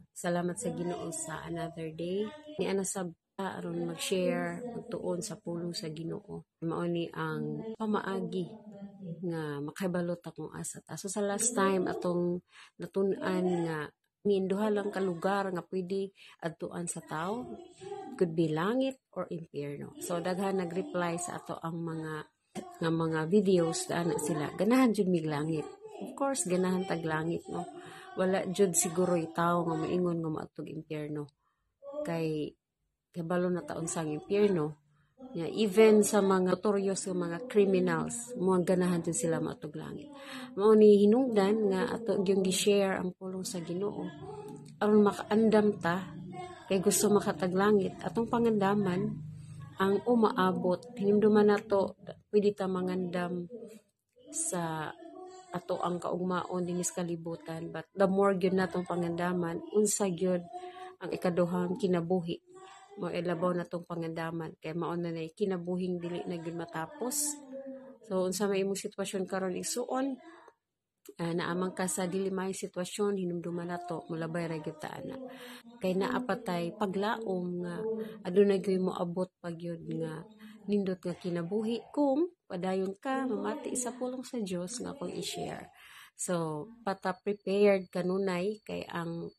Salamat sa Ginoo sa another day. Ni ana sab aron mag-share magtuon sa pulong sa Ginoo. Mao ni ang pamaagi nga makahibalot akong asa ta. So sa last time atong natun-an nga niinduha lang ka lugar nga pwede adtuan sa tao, could be langit or impyerno. So daghan nag-reply sa ato ang mga videos na sila. Ganahan jud mig langit. Of course ganahan tag langit no. Wala jud siguro itaw nga maingon nga maadtog impyerno. Kay kabalo na taon sang impyerno. Yeah, even sa mga notorious nga mga criminals, mo ganahan jud sila maadtog langit. Mao ni hinungdan nga ato gyud gi-share ang pulong sa Ginoo aron makaandam ta kay gusto makataglangit atong pangandaman ang umaabot hinumduman nato pwede ta mangandam sa ato ang kaugmaon dinis kalibutan, but the more gyud natong pangandaman unsa gyud ang ikaduhang kinabuhi mo ilabaw natong pangandaman kay mao na nay kinabuhing dili na gyud matapos. So unsa may imong sitwasyon karon igsuon, naamang ka sa dili may sitwasyon hinumduman nato mulabay ra gyud ta ana kay naa patay paglaom nga adunay gyud mo abot pa gyud nga nindot nga kinabuhi kung padayon ka mamati sa pulong sa Dios nga akong i-share. So pata prepared kanunay kay ang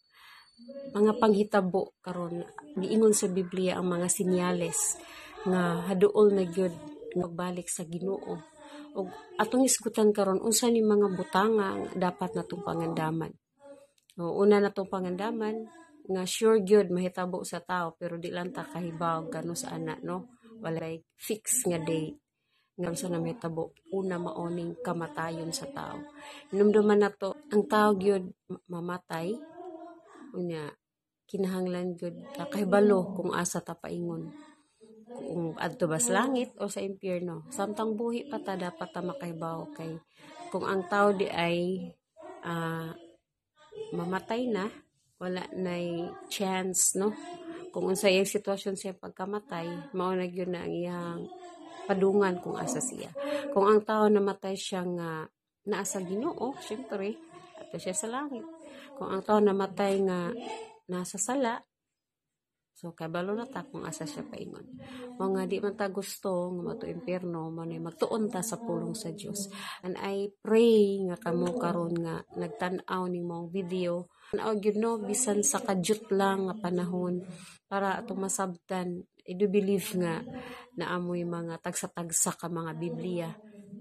mga panghitabo karon giingon sa Biblia ang mga sinyales nga haduol na gyud magbalik sa Ginoo. Og atong isgutan karon unsa ni mga butanga dapat natong pangandaman. Una natong pangandaman nga sure gyud mahitabo sa tao pero di lang ta kahibaw gano sa ana no. Walay fix nga date nga sa na mahitabo una maoning kamatayon sa tao. Hinumduman nato ang tao gyud mamatay unya kinahanglan gyud kahibalo kung asa ta paingon. Kung adto ba sa langit o sa impyerno. Samtang buhi pa ta dapat ta makahibaw kay kung ang tao di ay mamatay na, wala nay chance no. Kung unsa iyang sitwasyon sa pagkamatay, mao na gyud na ang iyang padungan kung asa siya. Kung ang tao namatay siya nga naa sa Ginoo, syempre ato siya sa langit. Kung ang tao namatay nga nasa sala, so kabalo na ta kung asa siya paingon. Mao nga di man ta gusto nga mato impyerno, manay magtuon ta sa pulong sa Dios. And I pray nga kamo karon nga nagtan-aw ning mong video, tan-aw gyud no bisan sa kadyut lang nga panahon para atong masabtan. I do believe nga naamoy mga tagsa-tagsa ka mga Biblia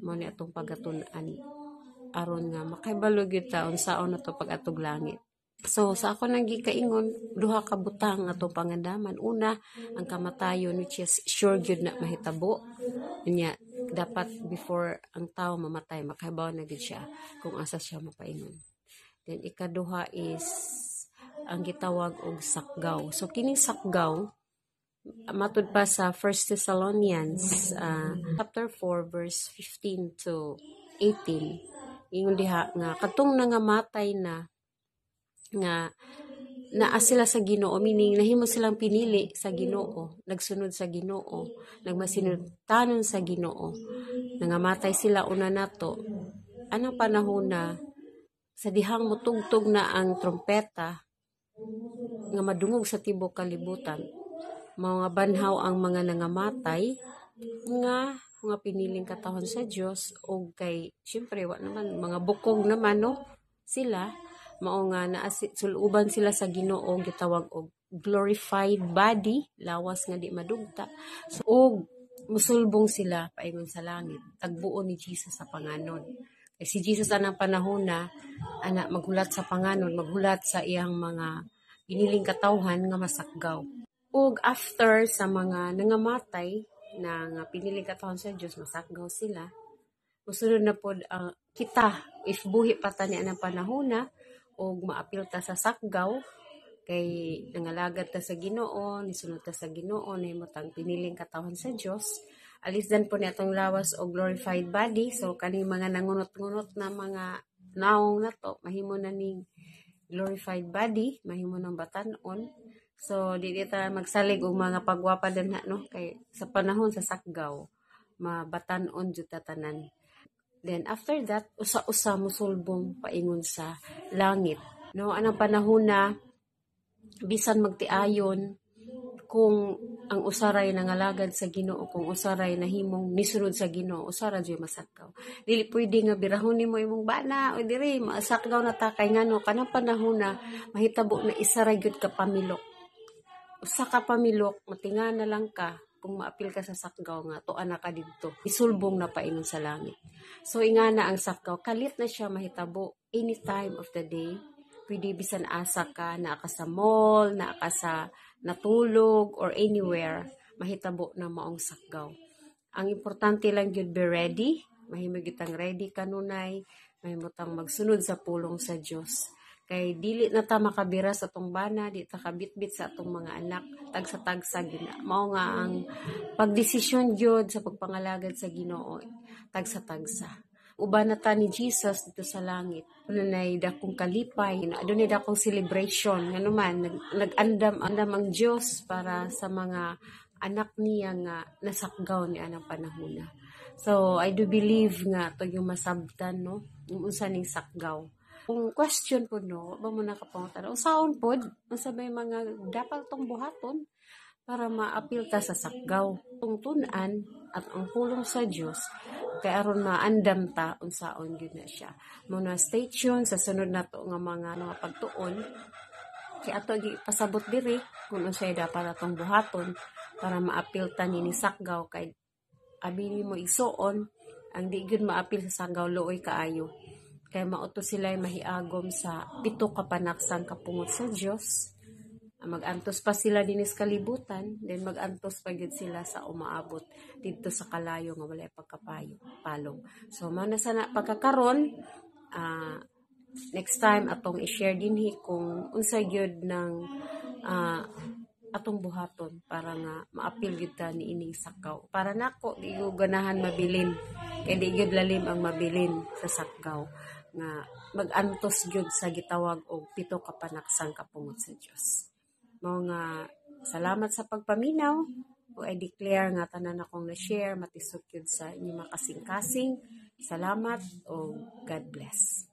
mo ni atong pagatun-an aron nga makahibalo gyud ta unsaon nato pag-atog langit. So sa ako nang gikaingon duha ka butang atong pangandaman. Una ang kamatayon which is sure gyud na mahitabo. Nya dapat before ang tao mamatay makahibaw na gyud siya kung asa siya mapaingon. Then ikaduha is ang gitawag og sakgaw. So kining sakgaw matud pa sa 1 Thessalonians chapter 4 verse 15 to 18 ingon diha nga katong nangamatay na nga naa sila sa Ginoo, meaning nahimo silang pinili sa Ginoo, nagsunod sa Ginoo, nagmasinultanon sa Ginoo, nangamatay sila una nato anang panahon na sa dihang mutugtog na ang trompeta nga madungog sa tibok kalibutan. Mga banhaw ang mga nangamatay nga piniling katawhan sa Dios o kay syempre wa naman mga bukog naman no sila mao nga suluban sila sa Ginoo gitawag og glorified body lawas nga di madugta so og musulbong sila paingon sa langit tagbuon ni Jesus sa panganon. Kay si Jesus anang panahon na ana maghulat sa panganon, maghulat sa iyang mga piniling katawhan nga masakgaw. Ug after sa mga nangamatay na nga piniling katawhan sa Dios masakgaw sila. Musunod na pod kita if buhi pa ta ni anang panahon na og maapil ta sa sakgaw kay nangalagad ta sa Ginoo, nisunod ta sa Ginoo, nahimo tang piniling katawhan sa Dios. Alisdan po ni atong lawas og glorified body. So kaning mga nangunot-ngunot na mga naong na to mahimo na ning glorified body, mahimo nang batan-on. So di ta magsalig og mga pagwapa dinha no kay sa panahon sa sakgaw mabatan-on jud ta tanan. Then after that usa-usa mosulbong paingon sa langit. No anang panahon na bisan magtiayon kung ang usaray nangalagad sa Ginoo, kung usaray nahimong nisunod sa Ginoo, usara jud masakaw. Dili pwede nga birahon nimo imong bana o diri masakaw na ta kay ngano kanang panahon na mahitabo na isaray gyud ka pamilok. Usa ka pamilok matingana lang ka kung maapil ka sa sakgaw nga tuan na ka didto. Isulbong na painon sa langit. So ingana ang sakgaw kalit na siya mahitabo any time of the day. Pwede bisan asa ka, naa ka sa mall, naa ka sa natulog, or anywhere, mahitabo na maong sakgaw. Ang importante lang yun, be ready. Mahimog itang ready kanunay, mahimutang magsunod sa pulong sa Diyos. Kay dili na ta makabira sa atong bana, di ta kabitbit sa atong mga anak, tagsa-tagsa gina. Mao nga ang pagdesisyon gyud sa pagpangalagad sa Ginoo, tagsa-tagsa. Uban na ta ni Jesus dito sa langit. Dunay dakong kalipay, dunay dakong celebration. Nga naman, nag-andam ang Diyos para sa mga anak niya nga nasakgaw ni anang panahon. So, I do believe nga ito yung masabtan, no? Yung unsa ning sakgaw. Kung question po, no, ba mo nakapangutan? O saon po, masabay mga dapat tong buhaton para maapil ta sa sakgaw. Tungtunan at ang pulong sa Diyos, kay aron maandam ta unsaon gyud na siya. Muna stay tuned sa sunod nato nga mga pagtuon. Kay ato gi pasabot diri kung unsay dapat atong buhaton para maapil ta ni sakgaw kay abili mo igsuon ang di gyud maapil sa sakgaw luoy kaayo. Kay mauto sila mahiagom sa pito ka panaksang kapungot sa Dios. Mag-antos pa sila dinis kalibutan, then mag-antos pa gyud sila sa umaabot dito sa kalayo nga walay pagkapayo palong. So mao na sana pagkakaron, next time atong i-share dinhi kung unsay gyud ng atong buhaton para nga maapil gyud ta ni ining sakgaw. Para nako di ko ganahan mabilin, kay di gyud lalim ang mabilin sa sakgaw nga mag-antos gyud sa gitawag og pito ka panaksang kapungot sa Dios. Mga salamat sa pagpaminaw. O I declare nga tanan akong na-share matisod yun sa inyong makasing-kasing. Salamat o God bless.